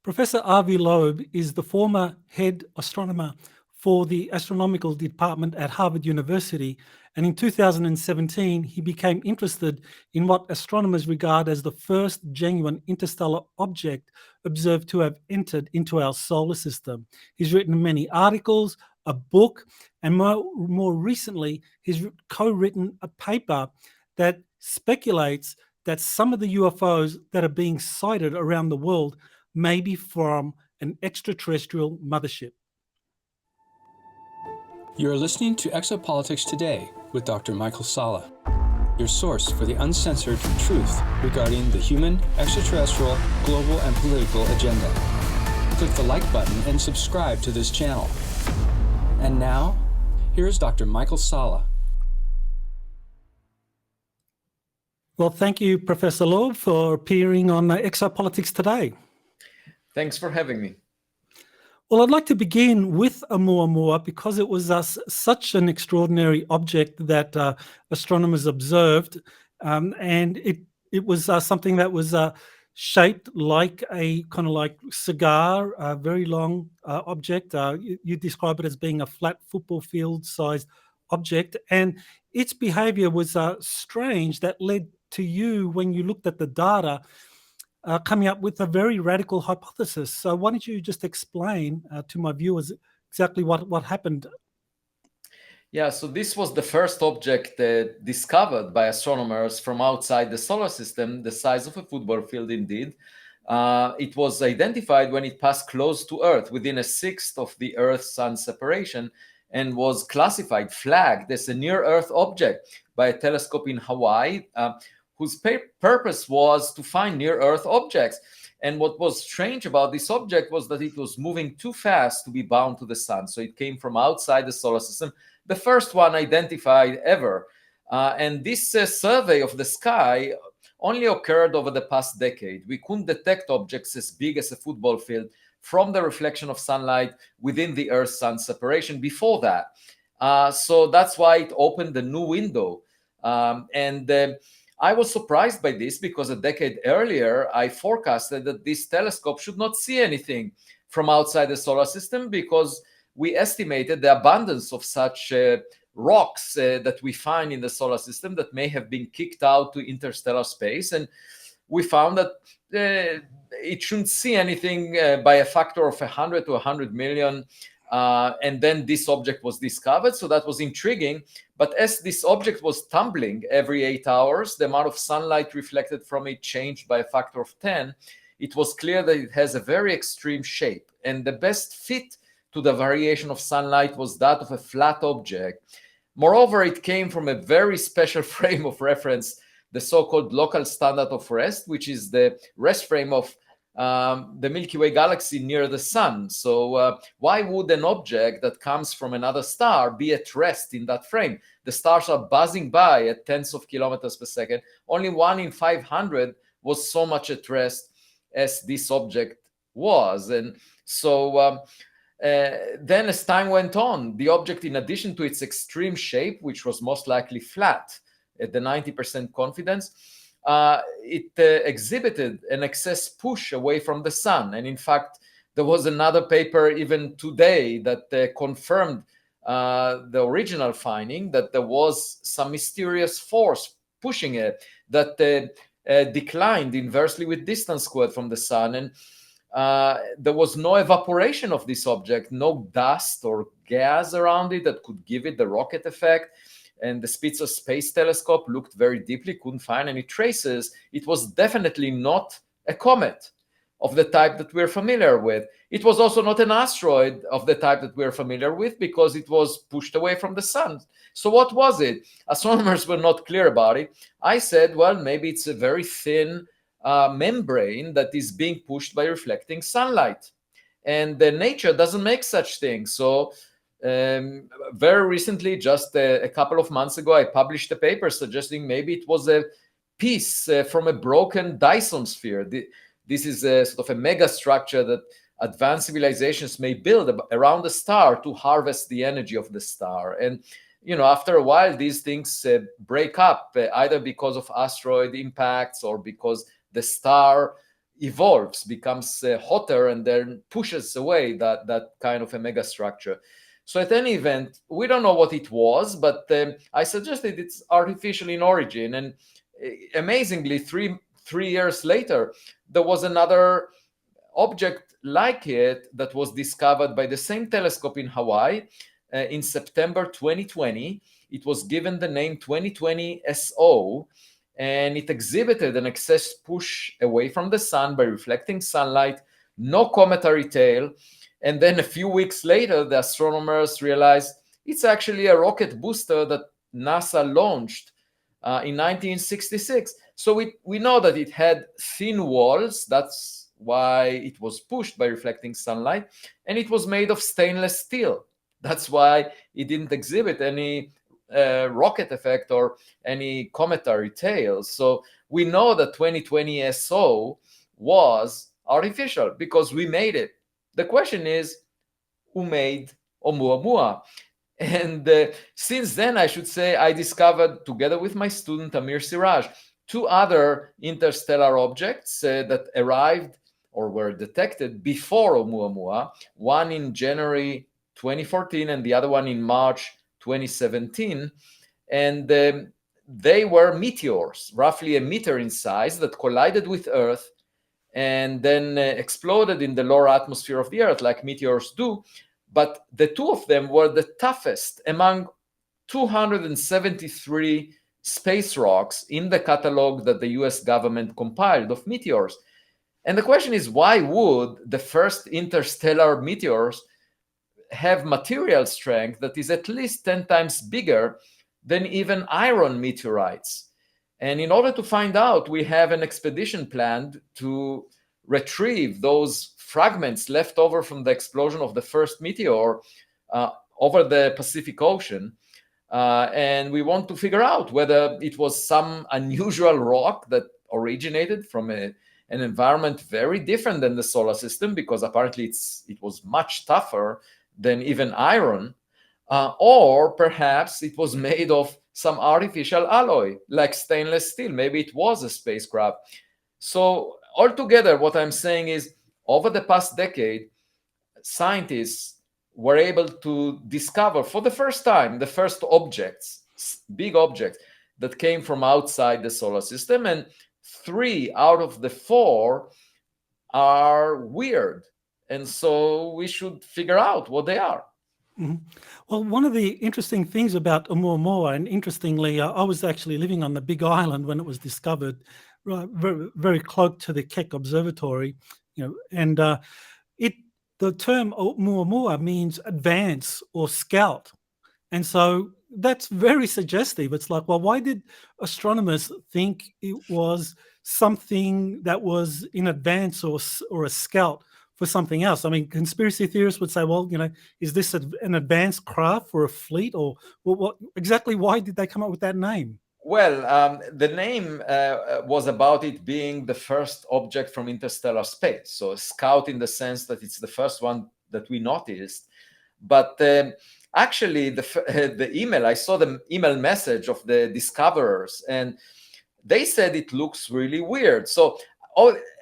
Professor Avi Loeb is the former head astronomer for the astronomical department at Harvard University, and in 2017 he became interested in what astronomers regard as the first genuine interstellar object observed to have entered into our solar system. He's written many articles, a book, and more recently he's co-written a paper that speculates that some of the UFOs that are being sighted around the world may be from an extraterrestrial mothership. You are listening to Exopolitics Today with Dr. Michael Salla, your source for the uncensored truth regarding the human, extraterrestrial, global, and political agenda. Click the like button and subscribe to this channel. And now, here's Dr. Michael Salla. Well, thank you, Professor Loeb, for appearing on Exopolitics Today. Thanks for having me. Well, I'd like to begin with Oumuamua because it was such an extraordinary object that astronomers observed, and it was something that was shaped like a kind of like cigar, a very long object. You describe it as being a flat football field sized object, and its behavior was strange. That led to you, when you looked at the data, coming up with a very radical hypothesis. So why don't you just explain to my viewers exactly what happened? Yeah, so this was the first object discovered by astronomers from outside the solar system, the size of a football field indeed. It was identified when it passed close to Earth, within a sixth of the Earth-Sun separation, and was classified, flagged as a near-Earth object by a telescope in Hawaii, whose purpose was to find near-Earth objects. And what was strange about this object was that it was moving too fast to be bound to the sun. So it came from outside the solar system, the first one identified ever. And this survey of the sky only occurred over the past decade. We couldn't detect objects as big as a football field from the reflection of sunlight within the Earth-Sun separation before that. So that's why it opened a new window. I was surprised by this because a decade earlier, I forecasted that this telescope should not see anything from outside the solar system because we estimated the abundance of such rocks that we find in the solar system that may have been kicked out to interstellar space. And we found that it shouldn't see anything by a factor of 100 to 100 million. And then this object was discovered. So that was intriguing. But as this object was tumbling every 8 hours, the amount of sunlight reflected from it changed by a factor of 10. It was clear that it has a very extreme shape. And the best fit to the variation of sunlight was that of a flat object. Moreover, it came from a very special frame of reference, the so-called local standard of rest, which is the rest frame of the Milky Way galaxy near the sun. So why would an object that comes from another star be at rest in that frame? The stars are buzzing by at tens of kilometers per second. Only 1 in 500 was so much at rest as this object was. And so then as time went on, the object, in addition to its extreme shape, which was most likely flat at the 90% confidence, it exhibited an excess push away from the sun. And in fact, there was another paper even today that confirmed the original finding, that there was some mysterious force pushing it that declined inversely with distance squared from the sun. And there was no evaporation of this object, no dust or gas around it that could give it the rocket effect. And the Spitzer Space Telescope looked very deeply, couldn't find any traces. It was definitely not a comet of the type that we're familiar with. It was also not an asteroid of the type that we're familiar with because it was pushed away from the sun. So what was it? Astronomers were not clear about it. I said, well, maybe it's a very thin membrane that is being pushed by reflecting sunlight. And nature doesn't make such things. So very recently, just a couple of months ago, I published a paper suggesting maybe it was a piece from a broken Dyson sphere. This is a sort of a mega structure that advanced civilizations may build around the star to harvest the energy of the star. And after a while, these things break up, either because of asteroid impacts or because the star evolves, becomes hotter, and then pushes away that kind of a megastructure. So at any event, we don't know what it was, but I suggested it's artificial in origin. And amazingly, three years later, there was another object like it that was discovered by the same telescope in Hawaii in September 2020. It was given the name 2020 SO, and it exhibited an excess push away from the sun by reflecting sunlight, no cometary tail. And then a few weeks later, the astronomers realized it's actually a rocket booster that NASA launched in 1966. So we know that it had thin walls. That's why it was pushed by reflecting sunlight. And it was made of stainless steel. That's why it didn't exhibit any rocket effect or any cometary tail. So we know that 2020 SO was artificial because we made it. The question is, who made Oumuamua? And since then, I should say, I discovered, together with my student Amir Siraj, two other interstellar objects that arrived or were detected before Oumuamua, one in January 2014 and the other one in March 2017. And they were meteors, roughly a meter in size, that collided with Earth and then exploded in the lower atmosphere of the Earth, like meteors do. But the two of them were the toughest among 273 space rocks in the catalog that the US government compiled of meteors. And the question is, why would the first interstellar meteors have material strength that is at least 10 times bigger than even iron meteorites? And in order to find out, we have an expedition planned to retrieve those fragments left over from the explosion of the first meteor over the Pacific Ocean. And we want to figure out whether it was some unusual rock that originated from an environment very different than the solar system, because apparently it was much tougher than even iron, or perhaps it was made of some artificial alloy like stainless steel. Maybe it was a spacecraft. So altogether, what I'm saying is, over the past decade, scientists were able to discover for the first time the first objects, big objects that came from outside the solar system, and 3 out of the 4 are weird. And so we should figure out what they are. Mm-hmm. Well, one of the interesting things about Oumuamua, and interestingly, I was actually living on the Big Island when it was discovered, very, very close to the Keck Observatory, and the term Oumuamua means advance or scout, and so that's very suggestive. It's like, well, why did astronomers think it was something that was in advance or a scout for something else? I mean, conspiracy theorists would say, well, is this an advanced craft for a fleet, or what exactly? Why did they come up with that name? Well, the name was about it being the first object from interstellar space. So scout in the sense that it's the first one that we noticed. But actually, the email, I saw the email message of the discoverers, and they said it looks really weird. So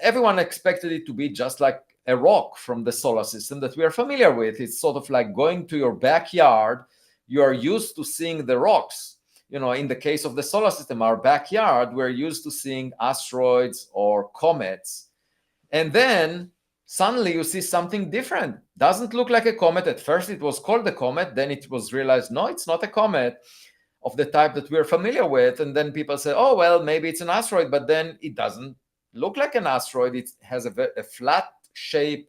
everyone expected it to be just like a rock from the solar system that we are familiar with. It's sort of like going to your backyard. You are used to seeing the rocks. In the case of the solar system, our backyard, we're used to seeing asteroids or comets. And then suddenly you see something different. Doesn't look like a comet. At first it was called a comet. Then it was realized, no, it's not a comet of the type that we're familiar with. And then people say, oh, well, maybe it's an asteroid. But then it doesn't look like an asteroid. It has a flat shape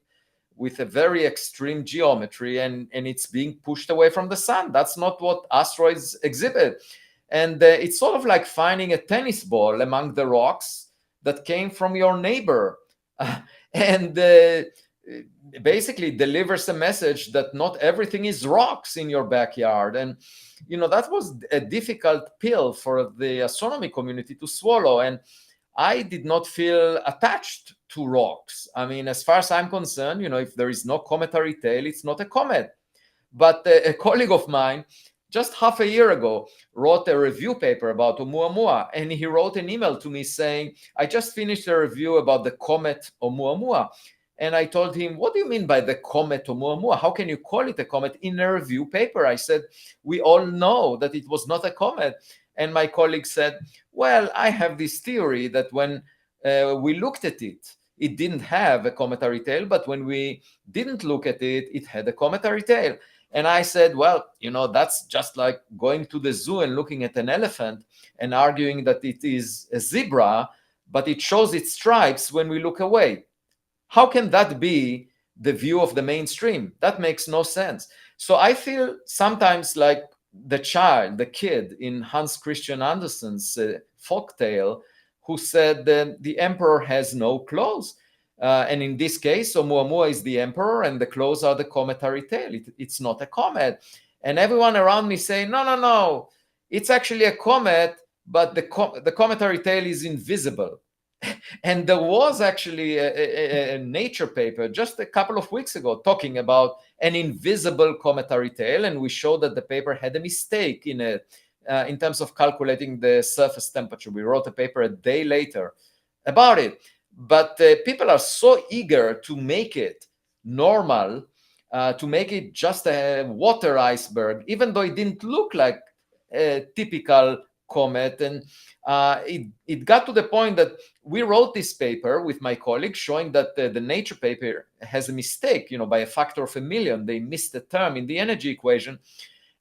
with a very extreme geometry, and it's being pushed away from the sun. That's not what asteroids exhibit. And it's sort of like finding a tennis ball among the rocks that came from your neighbor and basically delivers a message that not everything is rocks in your backyard. And, that was a difficult pill for the astronomy community to swallow. And I did not feel attached to rocks. I mean, as far as I'm concerned, if there is no cometary tail, it's not a comet. But a colleague of mine just half a year ago, wrote a review paper about Oumuamua, and he wrote an email to me saying, I just finished a review about the comet Oumuamua. And I told him, what do you mean by the comet Oumuamua? How can you call it a comet in a review paper? I said, we all know that it was not a comet. And my colleague said, well, I have this theory that when we looked at it, it didn't have a cometary tail, but when we didn't look at it, it had a cometary tail. And I said, well, that's just like going to the zoo and looking at an elephant and arguing that it is a zebra, but it shows its stripes when we look away. How can that be the view of the mainstream? That makes no sense. So I feel sometimes like the kid in Hans Christian Andersen's folktale, who said that the emperor has no clothes. And in this case, Oumuamua is the emperor and the clothes are the cometary tail. It's not a comet. And everyone around me say, no, it's actually a comet, but the cometary tail is invisible. And there was actually a Nature paper just a couple of weeks ago talking about an invisible cometary tail, and we showed that the paper had a mistake in terms of calculating the surface temperature. We wrote a paper a day later about it. But people are so eager to make it normal, to make it just a water iceberg, even though it didn't look like a typical comet. And it got to the point that we wrote this paper with my colleagues showing that the Nature paper has a mistake, by a factor of 1,000,000. They missed a term in the energy equation.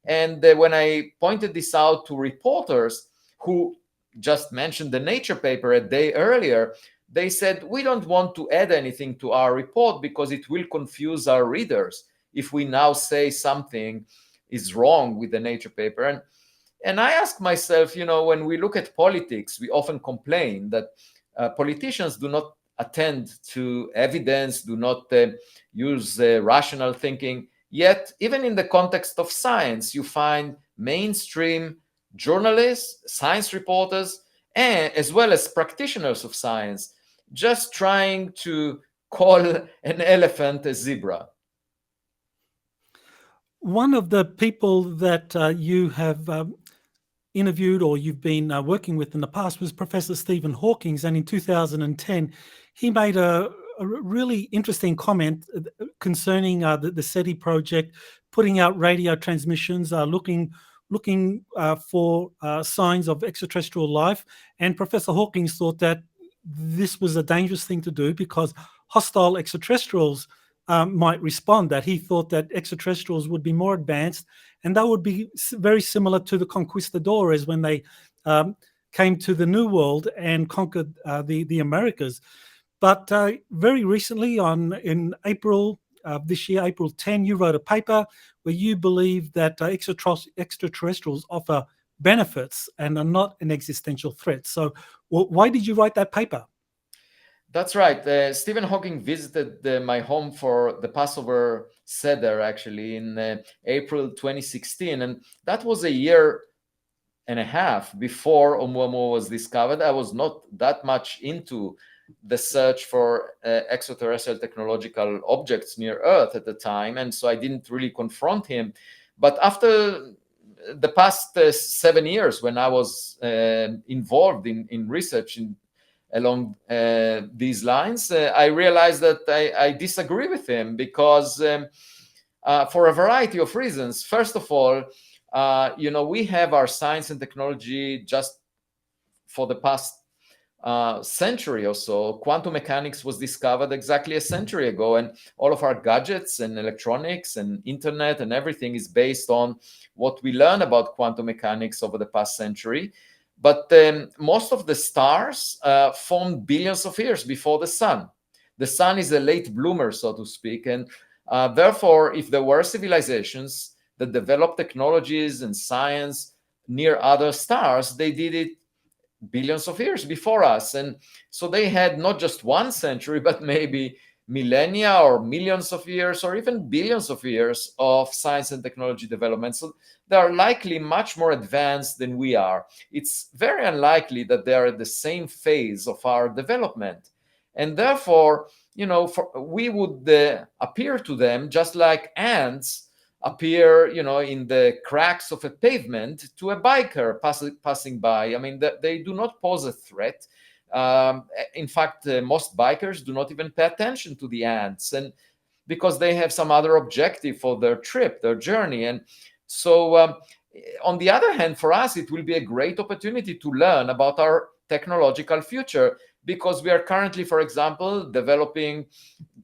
And when I pointed this out to reporters who just mentioned the Nature paper a day earlier, they said, we don't want to add anything to our report because it will confuse our readers if we now say something is wrong with the Nature paper. And I ask myself, when we look at politics, we often complain that politicians do not attend to evidence, do not use rational thinking. Yet, even in the context of science, you find mainstream journalists, science reporters, and as well as practitioners of science, just trying to call an elephant a zebra. One of the people that you have interviewed or you've been working with in the past was Professor Stephen Hawking, and in 2010 he made a really interesting comment concerning the SETI project, putting out radio transmissions, looking for signs of extraterrestrial life. And Professor Hawking thought that this was a dangerous thing to do because hostile extraterrestrials might respond, that he thought that extraterrestrials would be more advanced and that would be very similar to the conquistadores when they came to the New World and conquered the Americas. But very recently, in April this year, April 10, you wrote a paper where you believe that extraterrestrials offer benefits and are not an existential threat. So why did you write that paper? That's right. Stephen Hawking visited my home for the Passover Seder, actually, in April 2016. And that was a year and a half before Oumuamua was discovered. I was not that much into the search for extraterrestrial technological objects near Earth at the time. And so I didn't really confront him. But after the past 7 years, when I was involved in research along these lines, I realized that I disagree with him because for a variety of reasons. First of all, we have our science and technology just for the past century or so. Quantum mechanics was discovered exactly a century ago, and all of our gadgets and electronics and internet and everything is based on what we learn about quantum mechanics over the past century. But most of the stars formed billions of years before the sun. The sun is a late bloomer, so to speak. And therefore, if there were civilizations that developed technologies and science near other stars, they did it billions of years before us. And so they had not just 1 century, but maybe millennia or millions of years or even billions of years of science and technology development. So they are likely much more advanced than we are. It's very unlikely that they are at the same phase of our development. And therefore, we would appear to them just like ants appear, in the cracks of a pavement to a biker passing by. I mean, they do not pose a threat. In fact, most bikers do not even pay attention to the ants, and because they have some other objective for their trip, their journey. And so, on the other hand, for us, it will be a great opportunity to learn about our technological future, because we are currently, for example, developing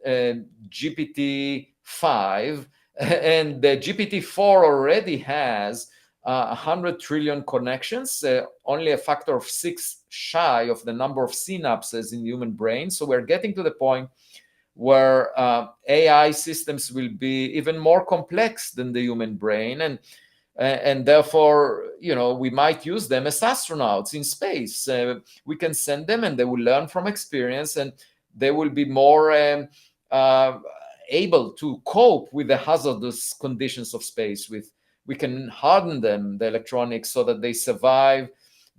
GPT-5, and the GPT-4 already has 100 trillion connections, only a factor of 6 shy of the number of synapses in human brain. So we're getting to the point where AI systems will be even more complex than the human brain, and therefore, we might use them as astronauts in space. We can send them, and they will learn from experience, and they will be more able to cope with the hazardous conditions of space. We can harden them, the electronics, so that they survive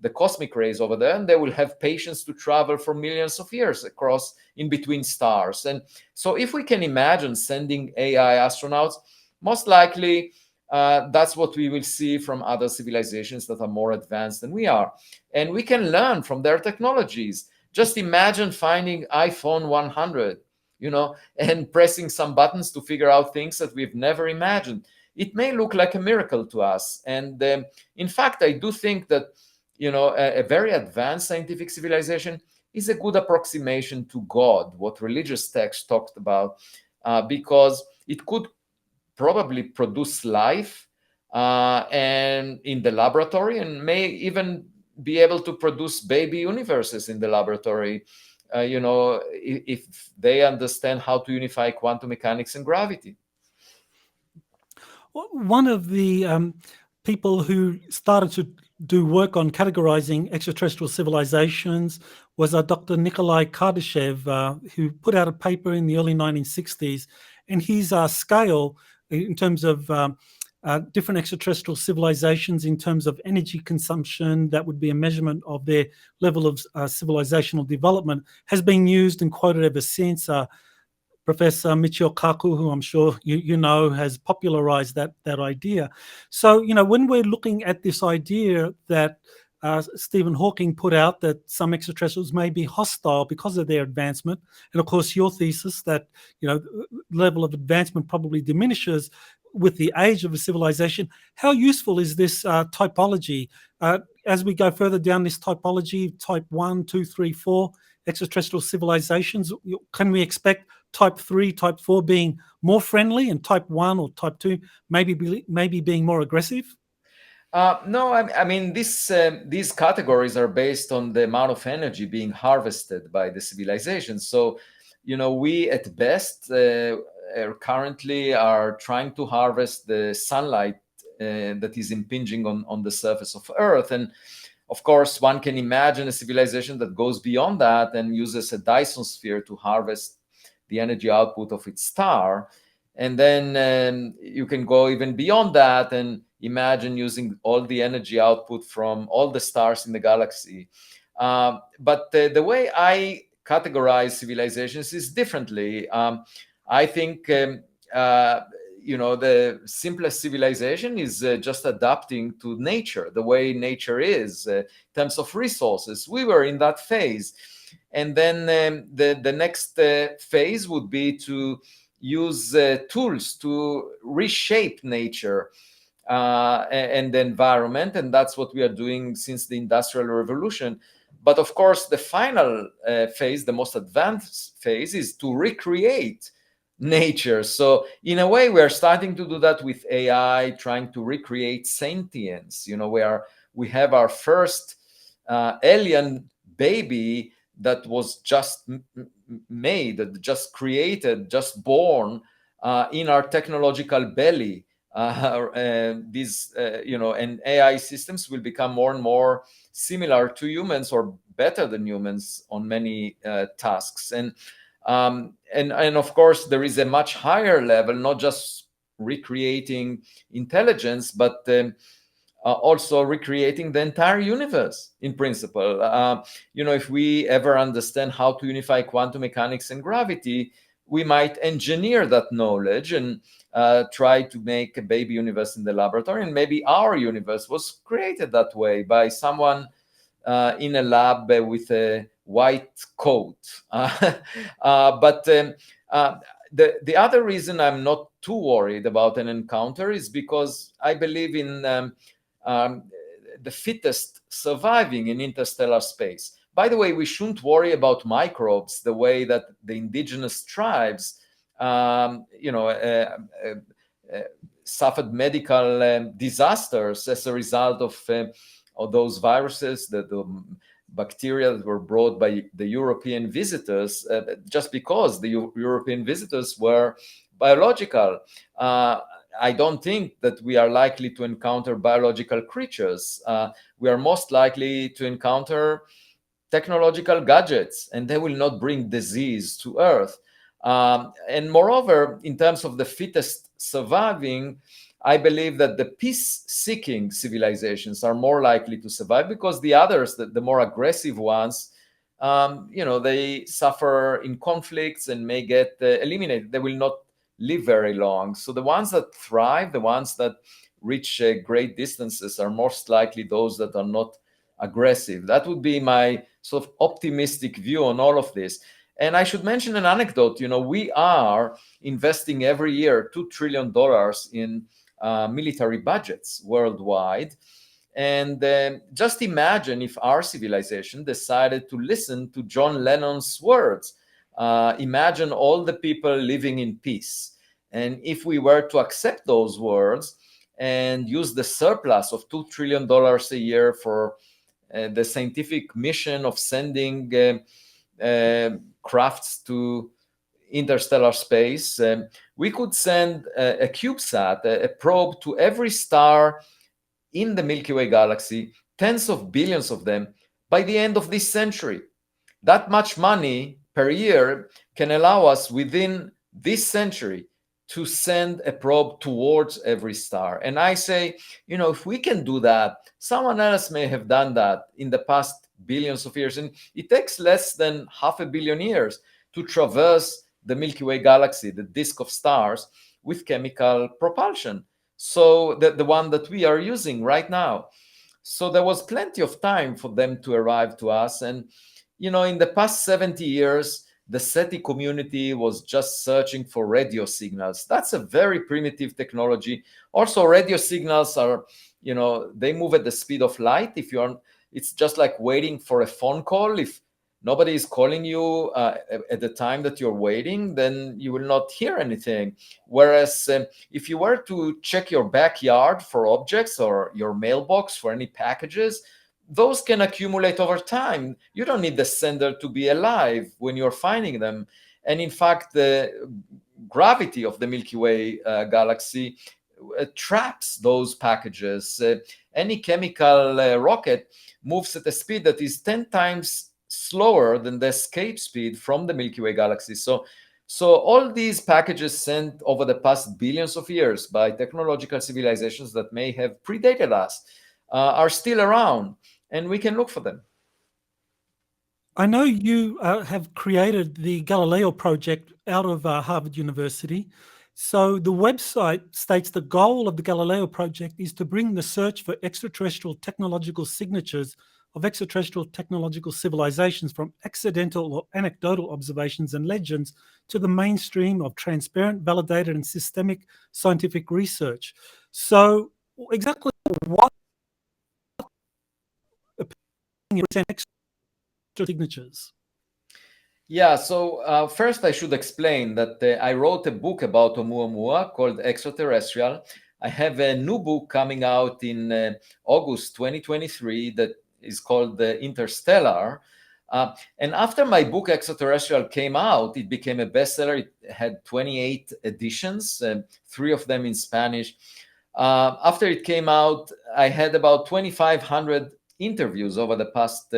the cosmic rays over there, and they will have patience to travel for millions of years across in between stars. And so if we can imagine sending AI astronauts, most likely that's what we will see from other civilizations that are more advanced than we are. And we can learn from their technologies. Just imagine finding iPhone 100, and pressing some buttons to figure out things that we've never imagined. It may look like a miracle to us. And in fact, I do think that a very advanced scientific civilization is a good approximation to God, what religious texts talked about, because it could probably produce life and in the laboratory, and may even be able to produce baby universes in the laboratory, if they understand how to unify quantum mechanics and gravity. One of the people who started to do work on categorizing extraterrestrial civilizations was Dr. Nikolai Kardashev, who put out a paper in the early 1960s, and his scale in terms of different extraterrestrial civilizations in terms of energy consumption, that would be a measurement of their level of civilizational development, has been used and quoted ever since. Professor Michio Kaku, who I'm sure you know, has popularized that idea. So, when we're looking at this idea that Stephen Hawking put out, that some extraterrestrials may be hostile because of their advancement, and of course your thesis that level of advancement probably diminishes with the age of a civilization, how useful is this typology? As we go further down this typology, type 1, 2, 3, 4 extraterrestrial civilizations, can we expect type 3, type 4 being more friendly, and type 1 or type 2 maybe being more aggressive? No, I mean, these categories are based on the amount of energy being harvested by the civilization. So, we at best currently are trying to harvest the sunlight that is impinging on the surface of Earth. And of course, one can imagine a civilization that goes beyond that and uses a Dyson sphere to harvest the energy output of its star. And then you can go even beyond that and imagine using all the energy output from all the stars in the galaxy. But the way I categorize civilizations is differently. I think, the simplest civilization is just adapting to nature, the way nature is in terms of resources. We were in that phase. And then the next phase would be to use tools to reshape nature and the environment. And that's what we are doing since the Industrial Revolution. But of course, the final phase, the most advanced phase, is to recreate nature. So in a way, we're starting to do that with AI, trying to recreate sentience, where we have our first alien baby that was just made, just created, just born in our technological belly. And AI systems will become more and more similar to humans, or better than humans on many tasks. And of course, there is a much higher level, not just recreating intelligence, but also recreating the entire universe in principle. If we ever understand how to unify quantum mechanics and gravity, we might engineer that knowledge and try to make a baby universe in the laboratory. And maybe our universe was created that way by someone in a lab with a white coat. But the other reason I'm not too worried about an encounter is because I believe in the fittest surviving in interstellar space. By the way, we shouldn't worry about microbes the way that the indigenous tribes, suffered medical disasters as a result of those viruses, the bacteria that were brought by the European visitors, just because the European visitors were biological. I don't think that we are likely to encounter biological creatures. We are most likely to encounter technological gadgets, and they will not bring disease to Earth. And moreover, in terms of the fittest surviving, I believe that the peace-seeking civilizations are more likely to survive, because the others, the more aggressive ones, they suffer in conflicts and may get eliminated. They will not live very long. So the ones that thrive, the ones that reach great distances, are most likely those that are not aggressive. That would be my sort of optimistic view on all of this. And I should mention an anecdote. We are investing every year $2 trillion in military budgets worldwide. And just imagine if our civilization decided to listen to John Lennon's words. Imagine all the people living in peace. And if we were to accept those words and use the surplus of $2 trillion a year for the scientific mission of sending crafts to interstellar space, we could send a CubeSat, a probe, to every star in the Milky Way galaxy, tens of billions of them, by the end of this century. That much money per year can allow us within this century to send a probe towards every star. And I say, if we can do that, someone else may have done that in the past billions of years. And it takes less than 500 million years to traverse the Milky Way galaxy, the disk of stars, with chemical propulsion. So the one that we are using right now. So there was plenty of time for them to arrive to us. And, in the past 70 years, the SETI community was just searching for radio signals. That's a very primitive technology. Also, radio signals are, they move at the speed of light. It's just like waiting for a phone call. If nobody is calling you at the time that you're waiting, then you will not hear anything. Whereas if you were to check your backyard for objects or your mailbox for any packages, those can accumulate over time. You don't need the sender to be alive when you're finding them. And in fact, the gravity of the Milky Way galaxy traps those packages. Any chemical rocket moves at a speed that is 10 times slower than the escape speed from the Milky Way galaxy. So all these packages sent over the past billions of years by technological civilizations that may have predated us are still around, and we can look for them. I know you have created the Galileo Project out of Harvard University. So the website states the goal of the Galileo Project is to bring the search for extraterrestrial technological signatures of extraterrestrial technological civilizations from accidental or anecdotal observations and legends to the mainstream of transparent, validated, and systemic scientific research. So exactly what extra signatures? Yeah, so first I should explain that I wrote a book about Oumuamua called Extraterrestrial. I have a new book coming out in August 2023 that is called Interstellar. And after my book Extraterrestrial came out, it became a bestseller. It had 28 editions, 3 of them in Spanish. After it came out, I had about 2,500 interviews over the past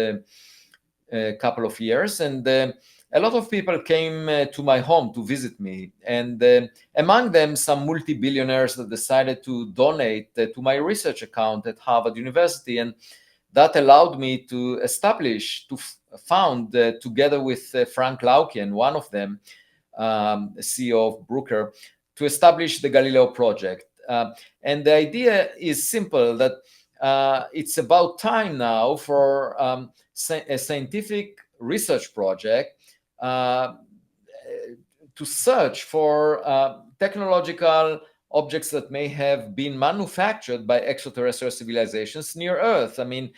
couple of years, and a lot of people came to my home to visit me, and among them some multi-billionaires that decided to donate to my research account at Harvard University. And that allowed me to found together with Frank Laukian, one of them, CEO of Brooker, to establish the Galileo Project. And the idea is simple, that it's about time now for a scientific research project to search for technological objects that may have been manufactured by extraterrestrial civilizations near Earth. I mean,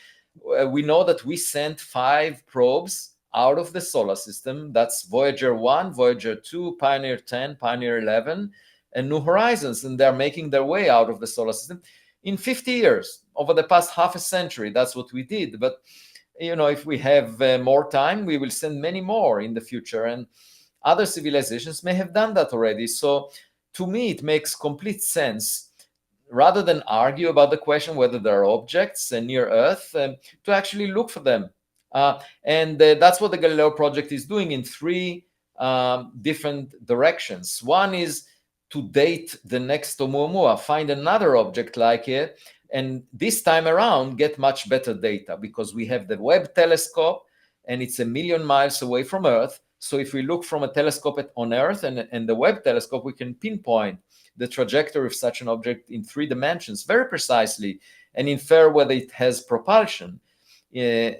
we know that we sent 5 probes out of the solar system. That's Voyager 1, Voyager 2, Pioneer 10, Pioneer 11, and New Horizons. And they're making their way out of the solar system in 50 years. Over the past half a century, that's what we did. But, you know, if we have more time, we will send many more in the future. And other civilizations may have done that already. So to me, it makes complete sense, rather than argue about the question whether there are objects near Earth, to actually look for them. And that's what the Galileo Project is doing in 3 different directions. One is to date the next Oumuamua, find another object like it, and this time around get much better data, because we have the Webb telescope and it's 1 million miles away from Earth. So if we look from a telescope on Earth and the Webb telescope, we can pinpoint the trajectory of such an object in 3 dimensions very precisely and infer whether it has propulsion. In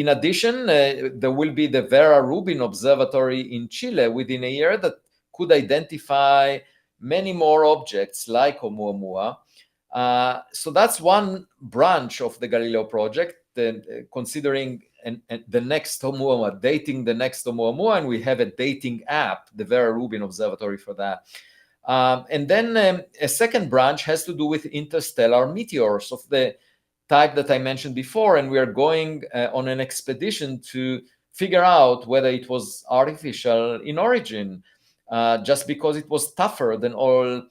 addition, there will be the Vera Rubin Observatory in Chile within a year that could identify many more objects like Oumuamua. So that's one branch of the Galileo Project, considering the next Oumuamua, dating the next Oumuamua, and we have a dating app, the Vera Rubin Observatory, for that. And then a second branch has to do with interstellar meteors of the type that I mentioned before, and we are going on an expedition to figure out whether it was artificial in origin, just because it was tougher than all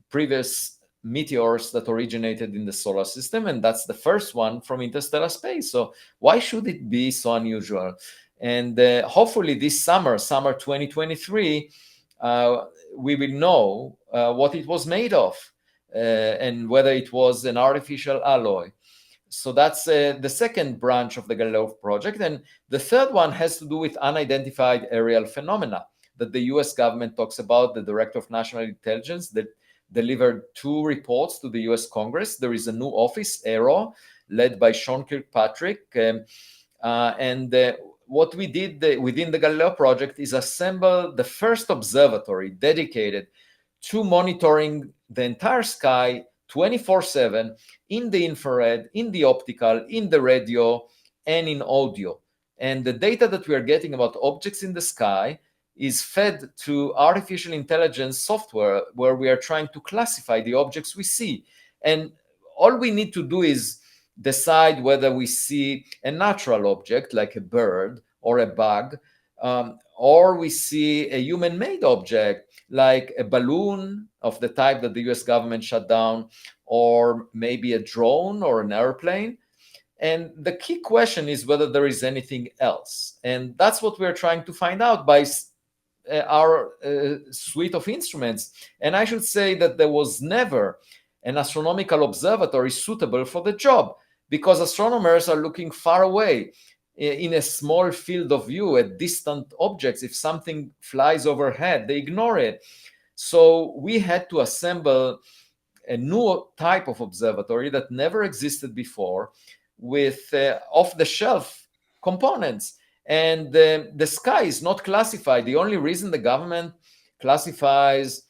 previous meteors that originated in the solar system, and that's the first one from interstellar space. So why should it be so unusual? And hopefully this summer 2023, we will know what it was made of, and whether it was an artificial alloy. So that's the second branch of the Galileo Project. And the third one has to do with unidentified aerial phenomena that the US government talks about. The Director of National Intelligence that delivered 2 reports to the US Congress. There is a new office, AERO, led by Sean Kirkpatrick. What we did within the Galileo Project is assemble the first observatory dedicated to monitoring the entire sky 24/7 in the infrared, in the optical, in the radio, and in audio. And the data that we are getting about objects in the sky is fed to artificial intelligence software, where we are trying to classify the objects we see. And all we need to do is decide whether we see a natural object like a bird or a bug, or we see a human-made object like a balloon of the type that the US government shut down, or maybe a drone or an airplane. And the key question is whether there is anything else. And that's what we're trying to find out by our suite of instruments. And I should say that there was never an astronomical observatory suitable for the job, because astronomers are looking far away in a small field of view at distant objects. If something flies overhead, they ignore it. So we had to assemble a new type of observatory that never existed before, with off-the-shelf components. And the sky is not classified. The only reason the government classifies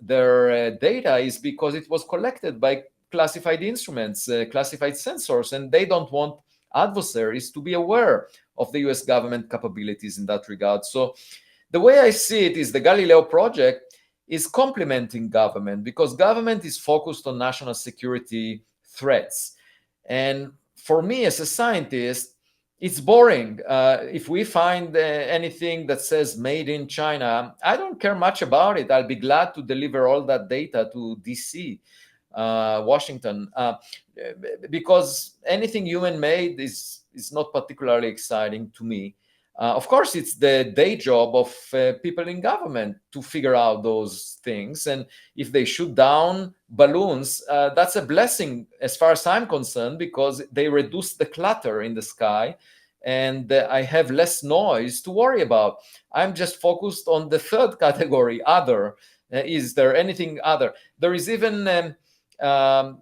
their data is because it was collected by classified instruments, classified sensors, and they don't want adversaries to be aware of the US government capabilities in that regard. So the way I see it is the Galileo Project is complementing government, because government is focused on national security threats. And for me as a scientist, it's boring. If we find anything that says made in China, I don't care much about it. I'll be glad to deliver all that data to DC, Washington, because anything human made is not particularly exciting to me. Of course, it's the day job of people in government to figure out those things. And if they shoot down balloons, that's a blessing as far as I'm concerned, because they reduce the clutter in the sky and I have less noise to worry about. I'm just focused on the third category, other. Is there anything other? There is even a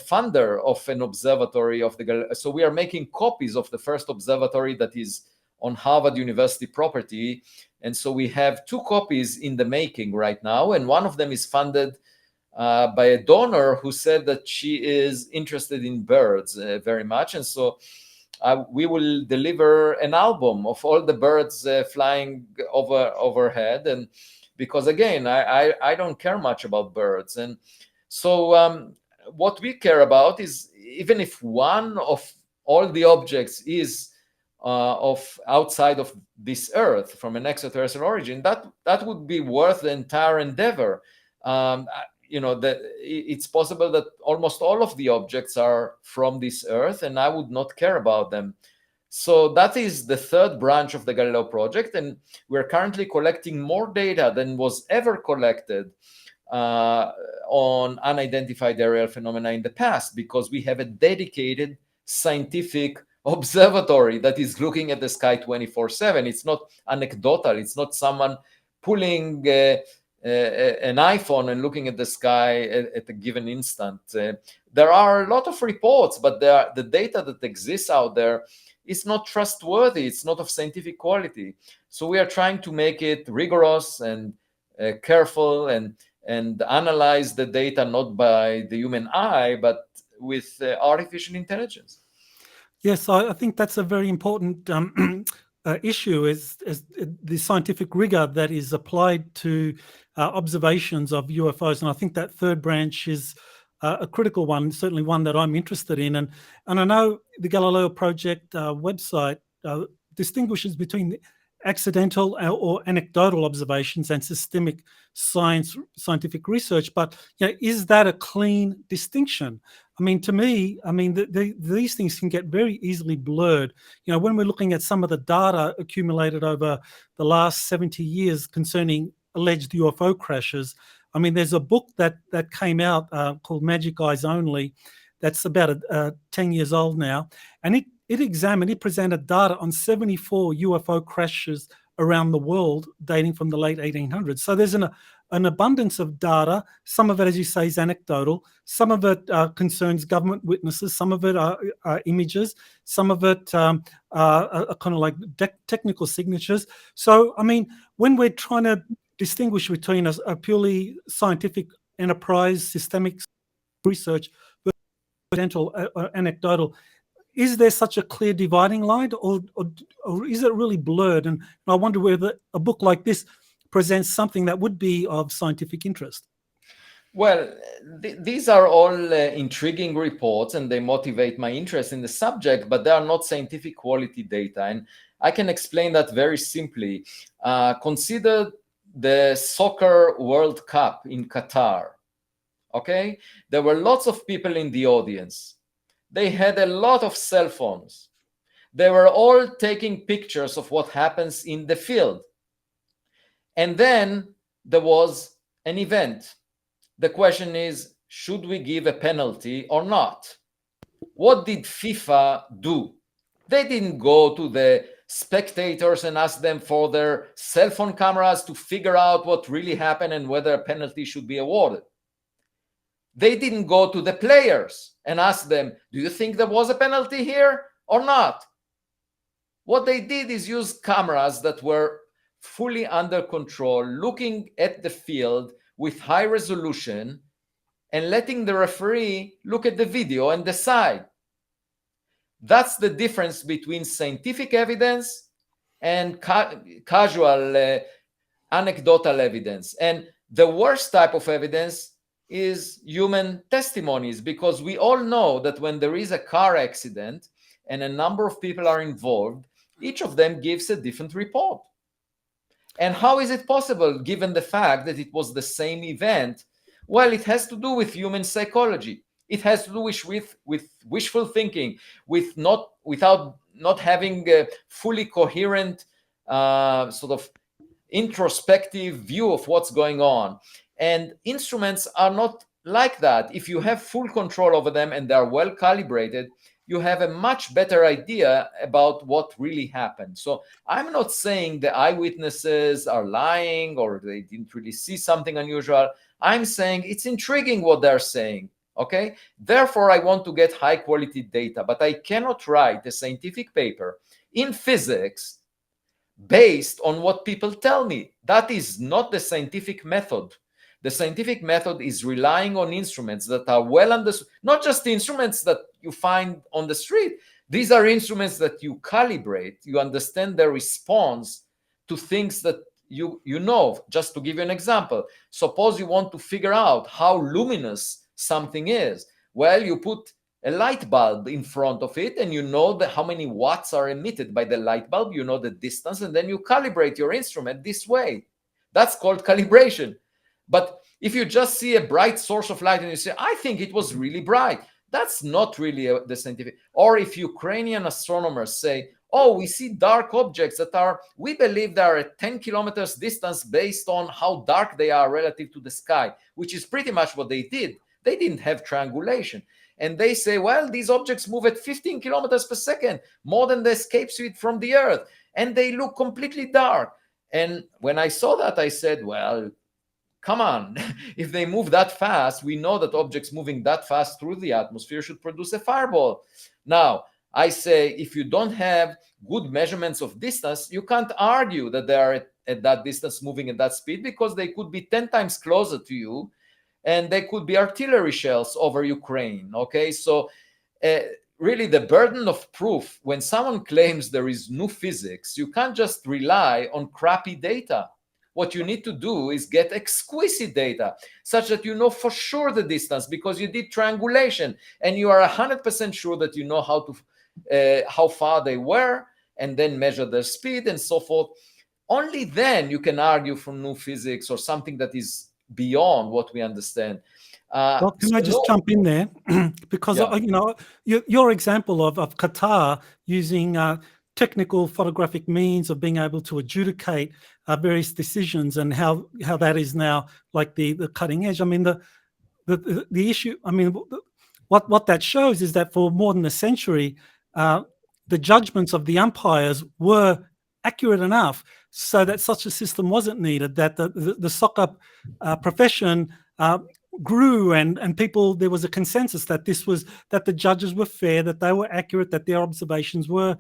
funder of an observatory of the. So we are making copies of the first observatory that is on Harvard University property. And so we have 2 copies in the making right now. And one of them is funded by a donor who said that she is interested in birds very much. And so we will deliver an album of all the birds flying overhead. And because again, I don't care much about birds. And so what we care about is, even if one of all the objects is of outside of this Earth from an extraterrestrial origin, that would be worth the entire endeavor. It's possible that almost all of the objects are from this Earth, and I would not care about them. So that is the third branch of the Galileo Project, and we're currently collecting more data than was ever collected on unidentified aerial phenomena in the past, because we have a dedicated scientific observatory that is looking at the sky 24/7. It's not anecdotal. It's not someone pulling an iPhone and looking at the sky at a given instant. There are a lot of reports, but the data that exists out there is not trustworthy. It's not of scientific quality. So we are trying to make it rigorous and careful and analyze the data not by the human eye, but with artificial intelligence. Yes, I think that's a very important issue, is the scientific rigor that is applied to observations of UFOs. And I think that third branch is a critical one, certainly one that I'm interested in. And I know the Galileo Project website distinguishes between accidental or anecdotal observations and systemic scientific research. But is that a clean distinction? I mean, to me, these things can get very easily blurred. When we're looking at some of the data accumulated over the last 70 years concerning alleged UFO crashes, there's a book that came out called Magic Eyes Only, that's about 10 years old now, and it presented data on 74 UFO crashes around the world dating from the late 1800s. So there's an abundance of data. Some of it, as you say, is anecdotal. Some of it concerns government witnesses. Some of it are images. Some of it are kind of like technical signatures. So, when we're trying to distinguish between a purely scientific enterprise, systemic research, versus anecdotal, is there such a clear dividing line, or is it really blurred? And I wonder whether a book like this presents something that would be of scientific interest. Well, these are all intriguing reports, and they motivate my interest in the subject, but they are not scientific quality data. And I can explain that very simply. Consider the Soccer World Cup in Qatar. Okay? There were lots of people in the audience. They had a lot of cell phones. They were all taking pictures of what happens in the field. And then there was an event. The question is, should we give a penalty or not? What did FIFA do? They didn't go to the spectators and ask them for their cell phone cameras to figure out what really happened and whether a penalty should be awarded. They didn't go to the players and ask them, do you think there was a penalty here or not? What they did is use cameras that were fully under control, looking at the field with high resolution and letting the referee look at the video and decide. That's the difference between scientific evidence and casual anecdotal evidence. And the worst type of evidence is human testimonies, because we all know that when there is a car accident and a number of people are involved, each of them gives a different report. And how is it possible, given the fact that it was the same event? Well, it has to do with human psychology. It has to do with wishful thinking, without not having a fully coherent sort of introspective view of what's going on. And instruments are not like that. If you have full control over them and they are well calibrated, you have a much better idea about what really happened. So I'm not saying the eyewitnesses are lying or they didn't really see something unusual. I'm saying it's intriguing what they're saying. Okay, therefore I want to get high quality data, but I cannot write a scientific paper in physics based on what people tell me. That is not the scientific method. The scientific method is relying on instruments that are well understood, not just the instruments that you find on the street. These are instruments that you calibrate, you understand their response to things that you know. Just to give you an example, suppose you want to figure out how luminous something is. Well, you put a light bulb in front of it and you know how many watts are emitted by the light bulb, you know the distance, and then you calibrate your instrument this way. That's called calibration. But if you just see a bright source of light and you say, I think it was really bright, that's not really the scientific. Or if Ukrainian astronomers say, oh, we see dark objects that are, we believe they are at 10 kilometers distance based on how dark they are relative to the sky, which is pretty much what they did. They didn't have triangulation. And they say, well, these objects move at 15 kilometers per second, more than the escape speed from the Earth, and they look completely dark. And when I saw that, I said, well, come on, if they move that fast, we know that objects moving that fast through the atmosphere should produce a fireball. Now, I say, if you don't have good measurements of distance, you can't argue that they are at that distance moving at that speed, because they could be 10 times closer to you and they could be artillery shells over Ukraine. Okay, so really the burden of proof, when someone claims there is new physics, you can't just rely on crappy data. What you need to do is get exquisite data, such that you know for sure the distance, because you did triangulation and you are 100% sure that you know how far they were, and then measure their speed and so forth. Only then you can argue for new physics or something that is beyond what we understand. Well, can I just jump in there? Because, you know, your example of Qatar using technical photographic means of being able to adjudicate various decisions, and how that is now like the cutting edge. I mean, the issue, I mean, what that shows is that for more than a century, the judgments of the umpires were accurate enough so that such a system wasn't needed, that the soccer profession grew, and people, there was a consensus that that the judges were fair, that they were accurate, that their observations were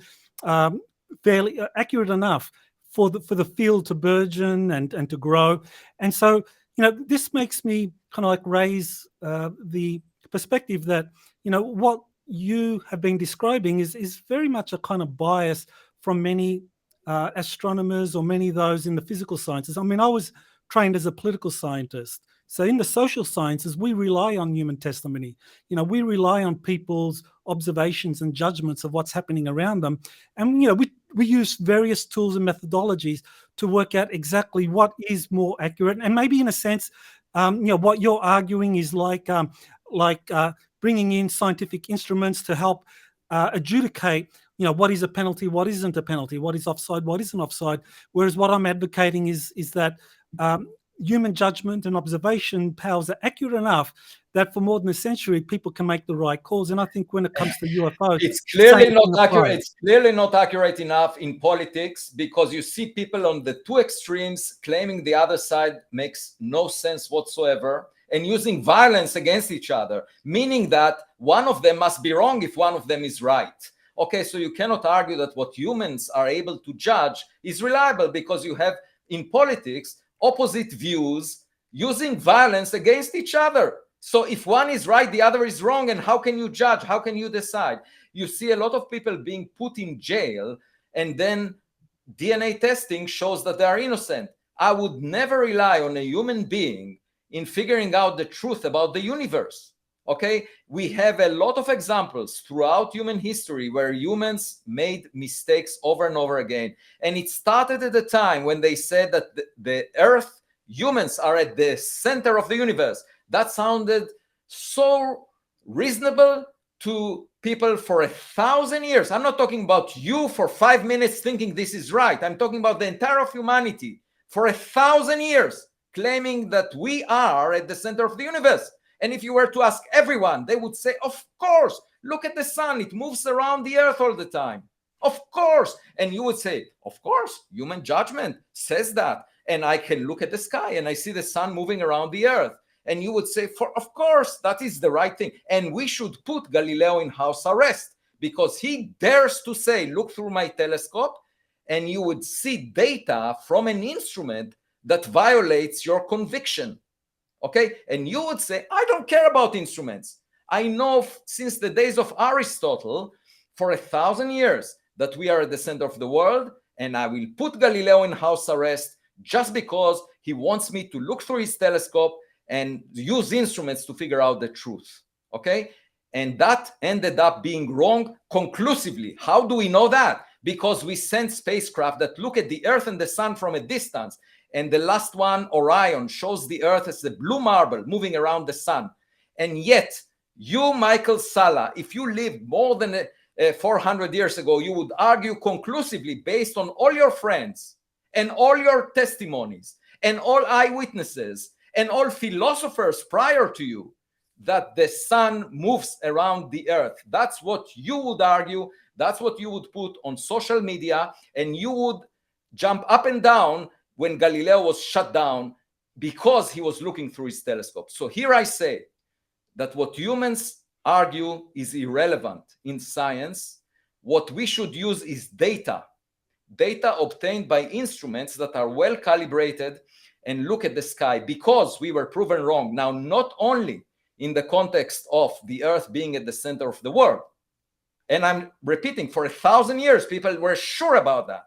fairly accurate enough for the field to burgeon and to grow. And so, you know, this makes me kind of like raise the perspective that, you know, what you have been describing is very much a kind of bias from many astronomers or many of those in the physical sciences. I mean, I was trained as a political scientist. So in the social sciences, we rely on human testimony. You know, we rely on people's observations and judgments of what's happening around them. And, you know, we use various tools and methodologies to work out exactly what is more accurate. And maybe in a sense, you know, what you're arguing is like bringing in scientific instruments to help adjudicate, you know, what is a penalty, what isn't a penalty, what is offside, what isn't offside. Whereas what I'm advocating is that human judgment and observation powers are accurate enough that for more than a century, people can make the right calls. And I think when it comes to UFOs, it's clearly not accurate. It's clearly not accurate enough in politics, because you see people on the two extremes claiming the other side makes no sense whatsoever, and using violence against each other, meaning that one of them must be wrong if one of them is right. Okay, so you cannot argue that what humans are able to judge is reliable, because you have in politics opposite views using violence against each other. So if one is right, the other is wrong, and how can you judge? How can you decide? You see a lot of people being put in jail, and then DNA testing shows that they are innocent. I would never rely on a human being in figuring out the truth about the universe. Okay, we have a lot of examples throughout human history where humans made mistakes over and over again. And it started at the time when they said that the Earth, humans are at the center of the universe. That sounded so reasonable to people for 1,000 years. I'm not talking about you for 5 minutes thinking this is right. I'm talking about the entire of humanity for 1,000 years claiming that we are at the center of the universe. And if you were to ask everyone, they would say, of course, Look at the sun. It moves around the earth all the time. Of course. And you would say, of course, human judgment says that. And I can look at the sky and I see the sun moving around the earth. And you would say, of course, that is the right thing. And we should put Galileo in house arrest because he dares to say, look through my telescope, and you would see data from an instrument that violates your conviction. Okay? And you would say, I don't care about instruments. I know since the days of Aristotle, for 1,000 years, that we are at the center of the world, and I will put Galileo in house arrest just because he wants me to look through his telescope and use instruments to figure out the truth. Okay? And that ended up being wrong conclusively. How do we know that? Because we sent spacecraft that look at the Earth and the sun from a distance. And the last one, Orion, shows the Earth as a blue marble moving around the sun. And yet, you, Michael Salla, if you lived more than 400 years ago, you would argue conclusively, based on all your friends and all your testimonies and all eyewitnesses and all philosophers prior to you, that the sun moves around the earth. That's what you would argue. That's what you would put on social media, and you would jump up and down when Galileo was shut down because he was looking through his telescope. So here I say that what humans argue is irrelevant in science. What we should use is data obtained by instruments that are well calibrated and look at the sky, because we were proven wrong. Now, not only in the context of the earth being at the center of the world, and I'm repeating, for 1,000 years, people were sure about that.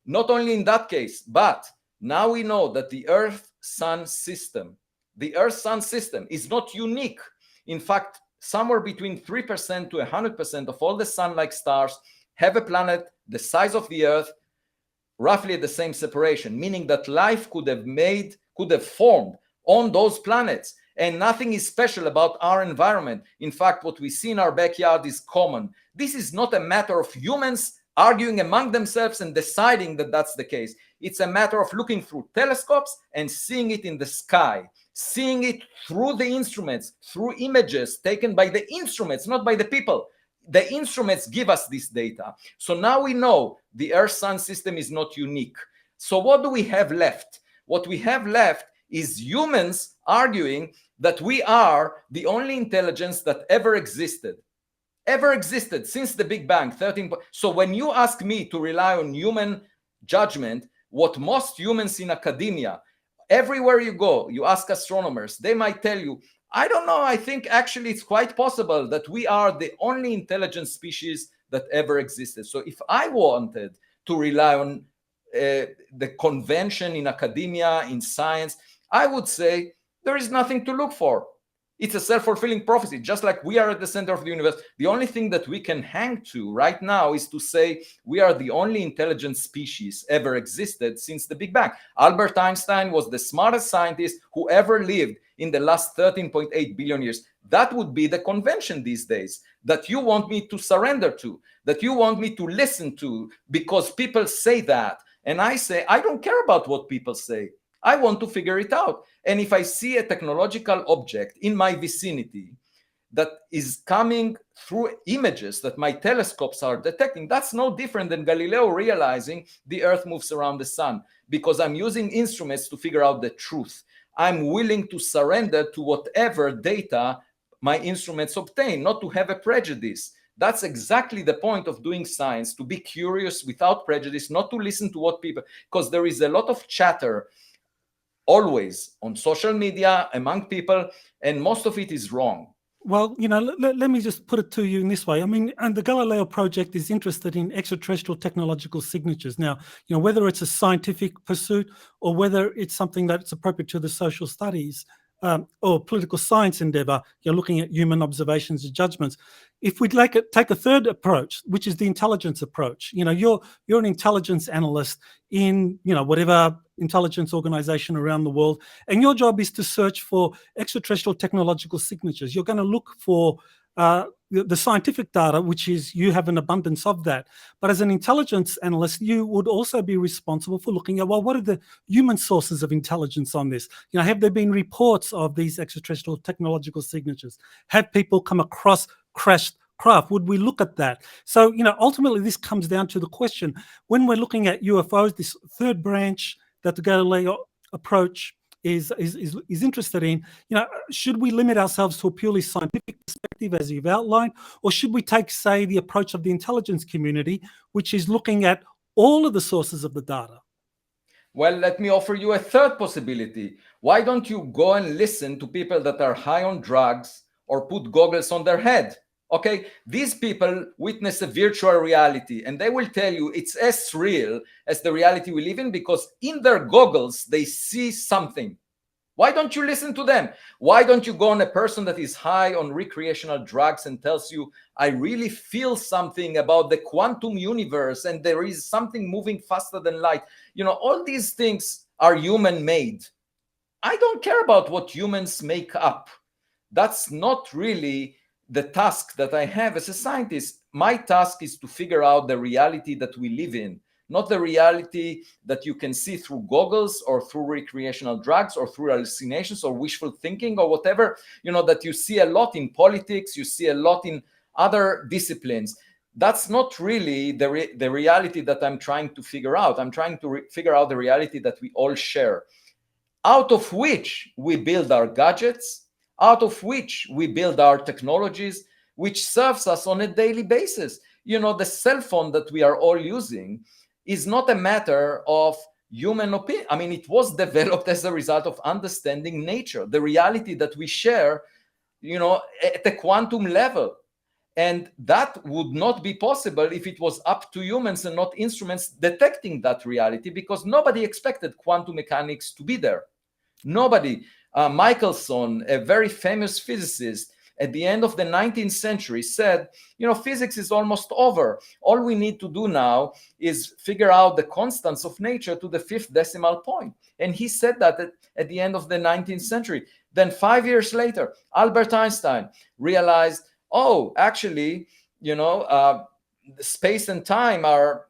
Not only in that case, but now we know that the Earth-Sun system is not unique. In fact, somewhere between 3% to 100% of all the sun-like stars have a planet the size of the Earth, roughly at the same separation, meaning that life could have formed on those planets. And nothing is special about our environment. In fact, what we see in our backyard is common. This is not a matter of humans arguing among themselves and deciding that that's the case. It's a matter of looking through telescopes and seeing it in the sky, seeing it through the instruments, through images taken by the instruments, not by the people. The instruments give us this data. So now we know the Earth-Sun system is not unique. So what do we have left? What we have left is humans arguing that we are the only intelligence that ever existed since the Big Bang. So when you ask me to rely on human judgment, what most humans in academia, everywhere you go, you ask astronomers, they might tell you, I don't know, I think actually it's quite possible that we are the only intelligent species that ever existed. So if I wanted to rely on the convention in academia, in science, I would say there is nothing to look for. It's a self-fulfilling prophecy, just like we are at the center of the universe. The only thing that we can hang to right now is to say we are the only intelligent species ever existed since the Big Bang. Albert Einstein was the smartest scientist who ever lived in the last 13.8 billion years. That would be the convention these days that you want me to surrender to, that you want me to listen to, because people say that. And I say, I don't care about what people say. I want to figure it out. And if I see a technological object in my vicinity that is coming through images that my telescopes are detecting, that's no different than Galileo realizing the Earth moves around the sun, because I'm using instruments to figure out the truth. I'm willing to surrender to whatever data my instruments obtain, not to have a prejudice. That's exactly the point of doing science, to be curious without prejudice, not to listen to what people, because there is a lot of chatter always on social media among people, and most of it is wrong. Well, let me just put it to you in this way. I mean, and the Galileo Project is interested in extraterrestrial technological signatures. Now, whether it's a scientific pursuit or whether it's something that's appropriate to the social studies or political science endeavor, you're looking at human observations and judgments. If we'd take a third approach, which is the intelligence approach, you're an intelligence analyst in, whatever intelligence organization around the world, and your job is to search for extraterrestrial technological signatures. You're going to look for the scientific data, which is, you have an abundance of that. But as an intelligence analyst, you would also be responsible for looking at, well, what are the human sources of intelligence on this? Have there been reports of these extraterrestrial technological signatures? Have people come across crashed craft? Would we look at that? So, ultimately this comes down to the question, when we're looking at UFOs, this third branch that the Galileo approach is interested in, should we limit ourselves to a purely scientific perspective as you've outlined, or should we take, say, the approach of the intelligence community, which is looking at all of the sources of the data? Well, let me offer you a third possibility. Why don't you go and listen to people that are high on drugs or put goggles on their head? Okay, these people witness a virtual reality, and they will tell you it's as real as the reality we live in, because in their goggles they see something. Why don't you listen to them? Why don't you go on a person that is high on recreational drugs and tells you, I really feel something about the quantum universe and there is something moving faster than light? All these things are human made. I don't care about what humans make up. That's not really the task that I have as a scientist. My task is to figure out the reality that we live in, not the reality that you can see through goggles or through recreational drugs or through hallucinations or wishful thinking or whatever, that you see a lot in politics, you see a lot in other disciplines. That's not really the reality that I'm trying to figure out. I'm trying to figure out the reality that we all share, out of which we build our gadgets, out of which we build our technologies, which serves us on a daily basis. The cell phone that we are all using is not a matter of human opinion. I mean, it was developed as a result of understanding nature, the reality that we share, at the quantum level. And that would not be possible if it was up to humans and not instruments detecting that reality, because nobody expected quantum mechanics to be there. Nobody. Michelson, a very famous physicist, at the end of the 19th century said, physics is almost over. All we need to do now is figure out the constants of nature to the 5th decimal point. And he said that at the end of the 19th century. Then 5 years later, Albert Einstein realized, actually, space and time are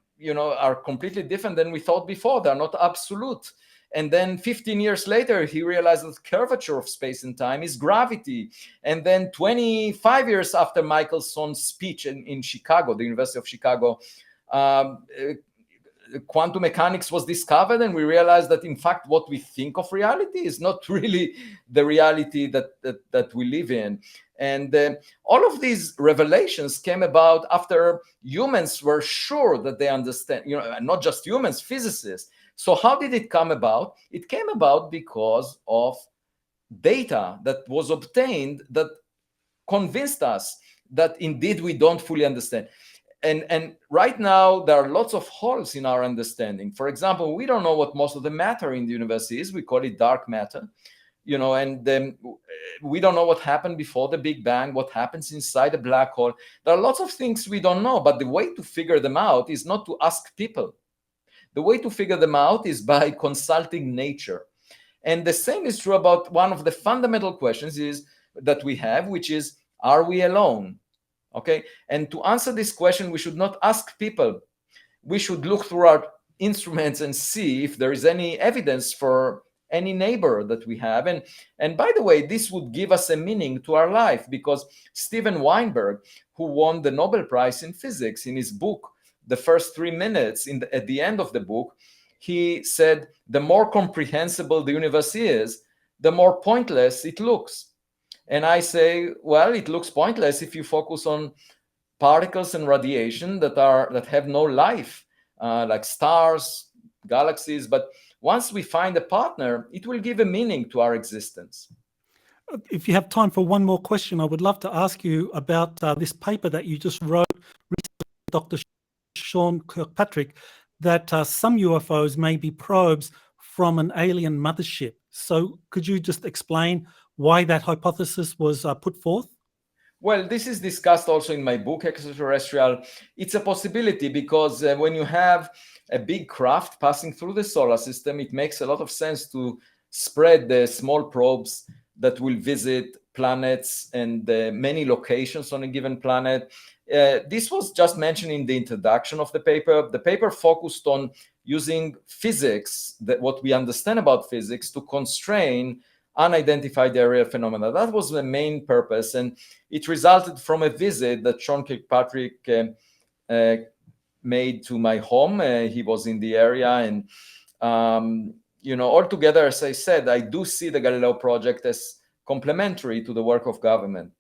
completely different than we thought before. They're not absolute. And then 15 years later, he realized that the curvature of space and time is gravity. And then 25 years after Michelson's speech in Chicago, the University of Chicago, quantum mechanics was discovered, and we realized that, in fact, what we think of reality is not really the reality that we live in. And all of these revelations came about after humans were sure that they understand, not just humans, physicists. So how did it come about? It came about because of data that was obtained that convinced us that indeed we don't fully understand. And right now, there are lots of holes in our understanding. For example, we don't know what most of the matter in the universe is. We call it dark matter. And then we don't know what happened before the Big Bang, what happens inside a black hole. There are lots of things we don't know, but the way to figure them out is not to ask people. The way to figure them out is by consulting nature. And the same is true about one of the fundamental questions that we have, which is, are we alone? Okay. And to answer this question, we should not ask people. We should look through our instruments and see if there is any evidence for any neighbor that we have. And by the way, this would give us a meaning to our life, because Steven Weinberg, who won the Nobel Prize in Physics, in his book, The First 3 Minutes, at the end of the book, he said, the more comprehensible the universe is, the more pointless it looks. And I say, well, it looks pointless if you focus on particles and radiation that have no life, like stars, galaxies. But once we find a partner, it will give a meaning to our existence. If you have time for one more question, I would love to ask you about this paper that you just wrote recently, Dr. Sean Kirkpatrick, that some UFOs may be probes from an alien mothership. So could you just explain why that hypothesis was put forth? Well, this is discussed also in my book, Extraterrestrial. It's a possibility because when you have a big craft passing through the solar system, it makes a lot of sense to spread the small probes that will visit planets and many locations on a given planet. This was just mentioned in the introduction of the paper. The paper focused on using physics, what we understand about physics, to constrain unidentified aerial phenomena. That was the main purpose, and it resulted from a visit that Sean Kirkpatrick made to my home. He was in the area, and altogether, as I said, I do see the Galileo Project as complementary to the work of government.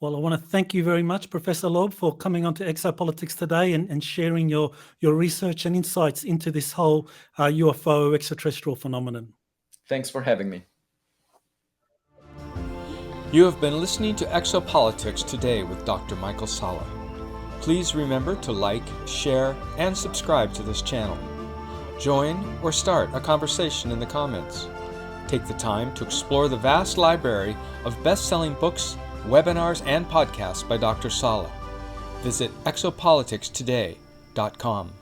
Well, I want to thank you very much, Professor Loeb, for coming on to Exopolitics Today and sharing your research and insights into this whole UFO extraterrestrial phenomenon. Thanks for having me. You have been listening to Exopolitics Today with Dr. Michael Salla. Please remember to like, share, and subscribe to this channel. Join or start a conversation in the comments. Take the time to explore the vast library of best-selling books, webinars, and podcasts by Dr. Salla. Visit exopoliticstoday.com.